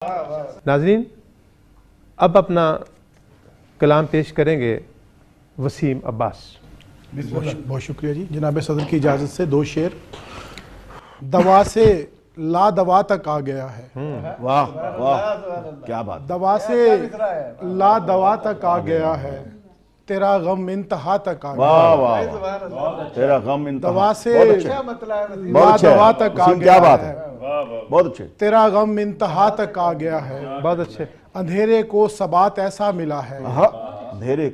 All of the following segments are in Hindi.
नाज़रीन, अब अपना कलाम पेश करेंगे वसीम अब्बास। बहुत शुक्रिया जी। जनाब सदर की इजाज़त से दो शेर। दवा से ला दवा तक आ गया है। वाह वाह, क्या बात। दवा से ला दवा तक आ गया है, तेरा गम इंतहा तक आ गया। वाह वाह, तेरा गम इंतहा। दवा से ला दवा तक आ गया। क्या बात है, बहुत अच्छे। तेरा गम इंतहा तक आ गया है, बहुत अच्छे। अंधेरे को सबात ऐसा मिला है। अंधेरे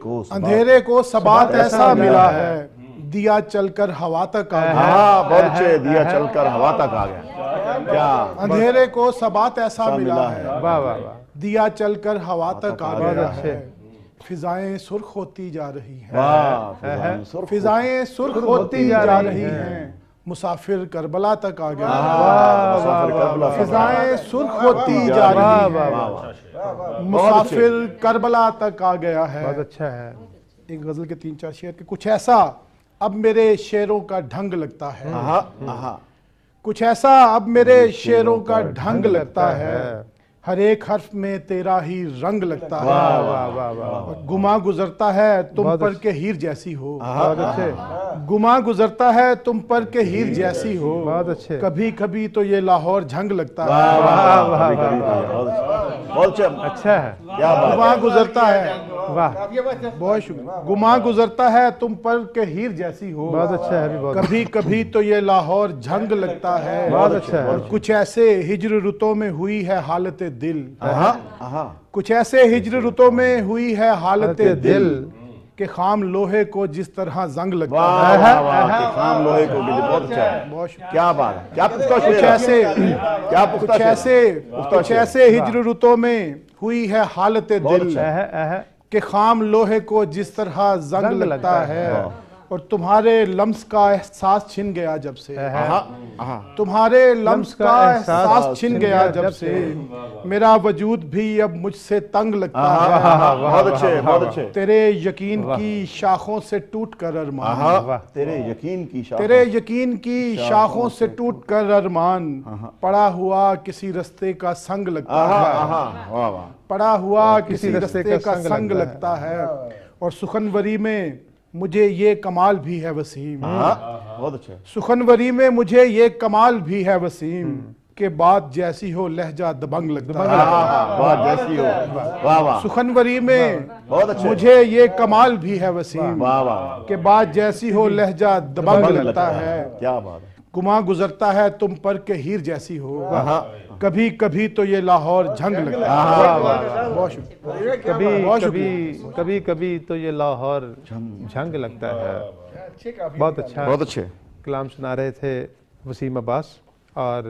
को सबात ऐसा मिला है, दिया चलकर हवा तक आ गया। हाँ, बहुत अच्छे। दिया चलकर हवा तक आ गया। क्या अंधेरे को सबात ऐसा मिला है, वाह वाह वाह, दिया चलकर हवा तक आ गया अच्छे। है। फिजाएं सुर्ख होती जा रही हैं, वाह, फिजाएं सुर्ख होती जा रही हैं, मुसाफिर करबला तक आ गया। फिजाएं सुर्ख होती जा रही हैं, मुसाफिर करबला तक आ गया है। बहुत अच्छा है। एक गजल के 3-4 शेर के। कुछ ऐसा अब मेरे शेरों का ढंग लगता है, कुछ ऐसा अब मेरे शेरों का ढंग लगता है, हर एक हर्फ में तेरा ही रंग लगता है। वाह वाह वाह वाह, गुमा गुजरता है तुम पर के हीर जैसी हो। बहुत अच्छे। गुमा गुजरता है तुम पर के हीर जैसी हो, बहुत अच्छे। कभी कभी तो ये लाहौर झंग लगता है। वाह वाह वाह, बहुत अच्छा है। क्या बात। गुमा गुजरता है, वाह, बहुत शुक्रिया। गुमा गुजरता है तुम पर के हीर जैसी हो, बहुत अच्छा है। बहुत कभी कभी तो ये लाहौर झंग लगता है। बहुत अच्छा है। और कुछ ऐसे हिज्र रुतों में हुई है हालत दिल, कुछ ऐसे हिज्र रुतों में हुई है हालत दिल, के खाम लोहे को जिस तरह जंग लगता है। खाम लोहे को बहुत अच्छा है। बहुत शुक्रिया। क्या बात है। क्या पुख्ता कुछ शेर है। ऐसे क्या पुख्ता कुछ शेर है। ऐसे कुछ ऐसे हिज्र रुतों में हुई है हालत दिल, के खाम लोहे को जिस तरह जंग लगता है। और तुम्हारे लम्स का एहसास छिन गया जब से, तुम्हारे लम्स का एहसास छिन गया जब से, मेरा वजूद भी अब मुझसे तंग लगता है। बहुत अच्छे, बहुत अच्छे। तेरे यकीन की शाखों से टूट कर अरमान, तेरे यकीन की शाखों से टूट कर अरमान, पड़ा हुआ किसी रास्ते का संग लगता है। पड़ा हुआ किसी रास्ते का संग लगता है। और सुखनवरी में मुझे ये कमाल भी है वसीम, बहुत अच्छे। सुखनवरी में मुझे ये कमाल भी है वसीम, के बात जैसी हो लहजा दबंग लगता है। बात जैसी हो। वाह वाह। सुखनवरी में बहुत अच्छे। मुझे ये कमाल भी है वसीम, वाह वाह, के बात जैसी हो लहजा दबंग लगता है। क्या बात है। गुमा गुजरता है तुम पर के हीर जैसी हो, कभी कभी तो ये लाहौर झंग लगता है। बहुत शुक्रिया। कभी कभी तो ये लाहौर झंग लगता है। बहुत अच्छा, बहुत अच्छे कलाम सुना रहे थे वसीम अब्बास। और